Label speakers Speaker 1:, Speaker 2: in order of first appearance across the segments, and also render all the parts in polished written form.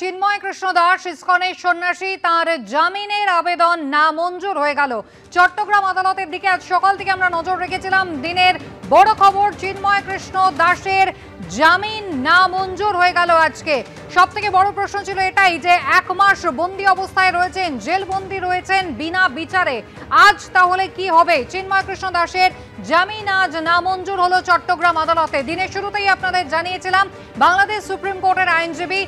Speaker 1: চিন্ময় কৃষ্ণ দাস ইসকনের সন্ন্যাসী তার জামিনের আবেদন নামঞ্জুর হয়ে গেল। চট্টগ্রাম আদালতের দিকে আজ সকাল থেকে আমরা নজর রেখেছিলাম। দিনের বড় খবর, চিন্ময় কৃষ্ণ দাসের জামিন নামঞ্জুর হয়ে গেল আজকে। সবথেকে বড় প্রশ্ন ছিল এটাই যে 1 মাস বন্দী অবস্থায় রয়েছেন, জেলবন্দি রয়েছেন বিনা বিচারে। আজ তাহলে কি হবে? চিন্ময় কৃষ্ণ দাসের জামিন আজ নামঞ্জুর হলো চট্টগ্রাম আদালতে। দিনের শুরুতেই আপনাদের জানিয়েছিলাম বাংলাদেশ সুপ্রিম কোর্টের আইনজীবী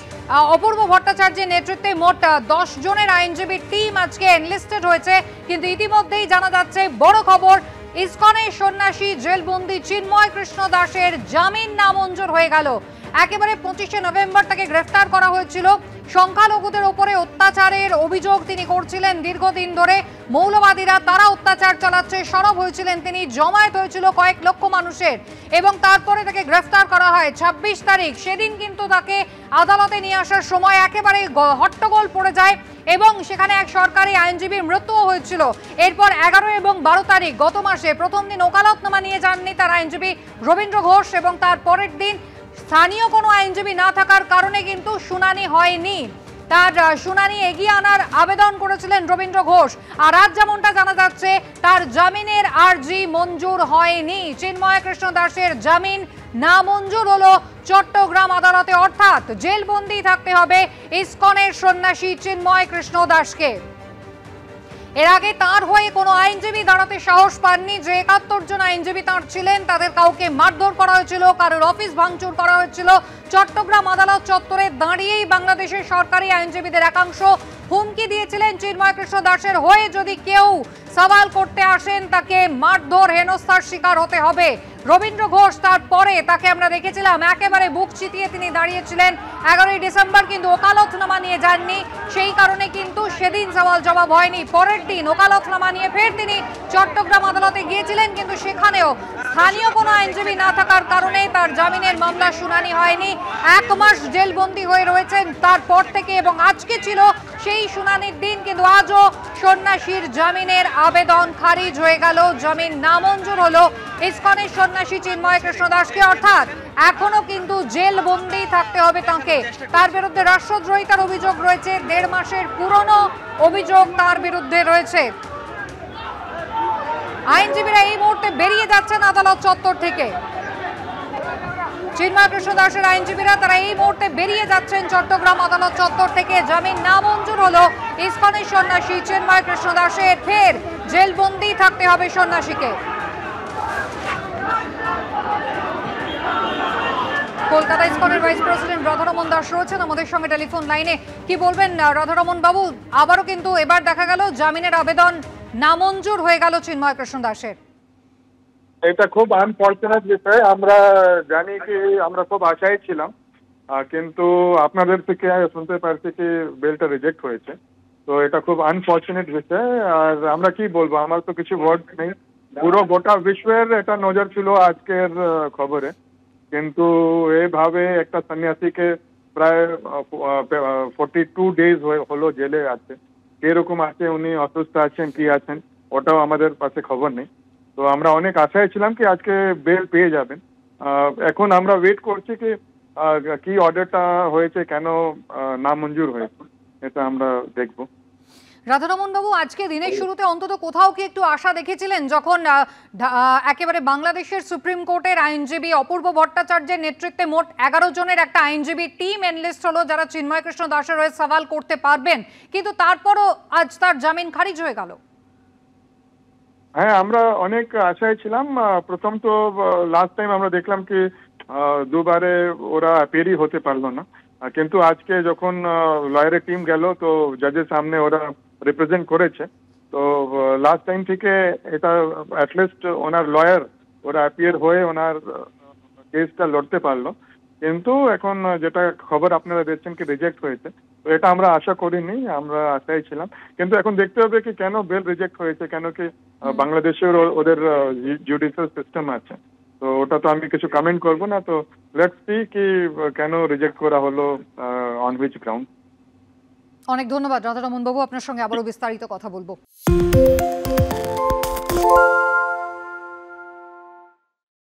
Speaker 1: অপূর্ব ভট্টাচার্যের নেতৃত্বে মোট 10 জনের আইনজীবী টিম আজকে এনলিস্টেড হয়েছে। কিন্তু ইতিমধ্যেই জানা যাচ্ছে বড় খবর, ইসকনের সন্ন্যাসী জেলবন্দি চিন্ময় কৃষ্ণ দাসের জামিন নামঞ্জুর হয়ে গেল। একেবারে 25শে নভেম্বর তাকে গ্রেফতার করা হয়েছিল। সংখ্যালঘুদের উপরে অত্যাচারের অভিযোগ তিনি করছিলেন দীর্ঘদিন ধরে। মৌলবাদীরা তারা অত্যাচার চালাচ্ছে, সরব হয়েছিলেন তিনি, জমায়েত হয়েছিল কয়েক লক্ষ মানুষের, এবং তারপরে তাকে গ্রেফতার করা হয় 26 তারিখ। সেদিন কিন্তু তাকে আদালতে নিয়ে আসার সময় একেবারে হট্টগোল পড়ে যায় এবং সেখানে এক সরকারি আইনজীবীর মৃত্যুও হয়েছিল। এরপর 11 এবং 12 তারিখ গত মাসে প্রথম দিন ওকালতনামা নিয়ে যাননি তার আইনজীবী রবীন্দ্র ঘোষ, এবং তার পরের দিন স্থানীয় কোনো আইনজীবী না থাকার কারণে কিন্তু শুনানি হয়নি। তার শুনানি এগিয়ে আনার আবেদন করেছিলেন রবীন্দ্র ঘোষ। আর আজ যেমনটা জানা যাচ্ছে তার জামিনের আর্জি মঞ্জুর হয়নি। চিন্ময় কৃষ্ণ দাসের জামিন নামঞ্জুর হলো চট্টগ্রাম আদালতে, অর্থাৎ জেলবন্দি থাকতে হবে ইসকনের সন্ন্যাসী চিন্ময় কৃষ্ণ দাসকে। এর আগে তার হয়ে কোনো আইনজীবী দাঁড়াতে সাহস পাননি। যে 71 জন আইনজীবী তাঁর ছিলেন তাদের কাউকে মারধর করা হয়েছিল, কারোর অফিস ভাঙচুর করা হয়েছিল। চট্টগ্রাম আদালত চত্বরে দাঁড়িয়েই বাংলাদেশের সরকারি আইনজীবীদের একাংশ হুমকি দিয়েছিলেন চিন্ময় কৃষ্ণ দাসের হয়ে যদি কেউ সওয়াল করতে আসেন তাকে মারধর হেনস্থার শিকার হতে হবে। রবীন্দ্র ঘোষ তারপরে তাকে আমরা দেখেছিলাম একেবারে বুক চিতিয়ে তিনি দাঁড়িয়েছিলেন। 11ই ডিসেম্বর কিন্তু ওকালতনামা নিয়ে যাননি, সেই কারণে কিন্তু সেদিন সওয়াল জবাব হয়নি। পরের দিন ওকালতনামা নিয়ে ফের তিনি চট্টগ্রাম আদালতে গিয়েছিলেন, কিন্তু সেখানেও স্থানীয় কোনো আইনজীবী না থাকার কারণে তার জামিনের মামলা শুনানি হয়নি। 1 মাস জেলবন্দি হয়ে রয়েছেন তারপর থেকে, এবং আজকে ছিল সেই শুনানির দিন। কিন্তু আজও সন্ন্যাসীর জামিনের আবেদন খারিজ হয়ে গেল, জামিন নামঞ্জুর হলো ইসকনের সন্ন্যাসী চিন্ময় কৃষ্ণ দাসকে। অর্থাৎ এখনো কিন্তু জেলবন্দি থাকতে হবে তাকে। তার বিরুদ্ধে রাষ্ট্রদ্রোহিতার অভিযোগ রয়েছে, 1.5 মাসের পুরনো অভিযোগ তার বিরুদ্ধে রয়েছে। আইনজীবীরা এই মুহূর্তে বেরিয়ে যাচ্ছেন আদালত চত্বর থেকে। চিন্ময় কৃষ্ণ দাসের আইনজীবীরা তারা এই মুহূর্তে বেরিয়ে যাচ্ছেন চট্টগ্রাম আদালত চত্বর থেকে। জামিন নামঞ্জুর হলো ইসকনের সন্ন্যাসী চিন্ময় কৃষ্ণ দাসের, ফের জেলবন্দি থাকতে হবে সন্ন্যাসীকে। কলকাতা ইসকনের ভাইস প্রেসিডেন্ট রাধারমন দাস রয়েছেন আমাদের সঙ্গে টেলিফোন লাইনে। কি বলবেন রাধারমন বাবু? আবারও কিন্তু এবার দেখা গেল জামিনের আবেদন নামঞ্জুর হয়ে গেল চিন্ময় কৃষ্ণ দাসের।
Speaker 2: এটা খুব আনফর্চুনেট বিষয়। আমরা জানি কি আমরা খুব আশায় ছিলাম, কিন্তু আপনাদের থেকে শুনতে পারছি কি বেলটা রিজেক্ট হয়েছে। তো এটা খুব আনফর্চুনেট বিষয়। আর আমরা কি বলবো, আমার তো কিছু ওয়ার্ড নেই। পুরো গোটা বিশ্বের এটা নজর ছিল আজকের খবরে, কিন্তু এইভাবে একটা সন্ন্যাসীকে প্রায় 42 ডেজ হলো জেলে আছে। কিরকম আছে, উনি অসুস্থ আছেন কি আছেন ওটাও আমাদের কাছে খবর নেই। তো আমরা অনেক আশায় ছিলাম কি আজকে বেল পেয়ে যাবেন। এখন আমরা ওয়েট করছি কি অর্ডারটা হয়েছে, কেন নামঞ্জুর হয়েছে, এটা আমরা দেখব।
Speaker 1: রাধারমন বাবু, আজকে দিনের শুরুতে অন্তত কোথাও কি একটু আশা দেখেছিলেন যখন একেবারে বাংলাদেশের সুপ্রিম কোর্টের আইনজীবী অপূর্ব ভট্টাচার্যের নেতৃত্বে মোট 11 জনের একটা আইনজীবী টিম এনলিস্ট হলো যারা চিন্ময় কৃষ্ণ দাসের হয়ে সওয়াল করতে পারবেন, কিন্তু তারপরও আজ তার জামিন খারিজ হয়ে গেল?
Speaker 2: হ্যাঁ, আমরা অনেক আশায় ছিলাম। প্রথম তো লাস্ট টাইম আমরা দেখলাম কি দুবারে ওরা অ্যাপিয়ারই হতে পারলো না, কিন্তু আজকে যখন লয়ারের টিম গেল তো জাজের সামনে ওরা রিপ্রেজেন্ট করেছে। তো লাস্ট টাইম থেকে এটা অ্যাটলিস্ট ওনার লয়ার ওরা অ্যাপিয়ার হয়ে ওনার কেসটা লড়তে পারলো। কিন্তু এখন যেটা খবর আপনারা দেখছেন কি রিজেক্ট হয়েছে, তো এটা আমরা আশা করিনি, আমরা আশাই ছিলাম। কিন্তু এখন দেখতে হবে কি কেন বেল রিজেক্ট হয়েছে, কেন কি বাংলাদেশের ওদের জুডিশিয়াল সিস্টেম আছে, তো ওটা তো আমি কিছু কমেন্ট করবো না। তো লেটস সি কি কেন রিজেক্ট করা হলো, অন হুইচ গ্রাউন্ড।
Speaker 1: অনেক ধন্যবাদ রাধারমন বাবু, আপনার সঙ্গে আবারও বিস্তারিত কথা বলবো।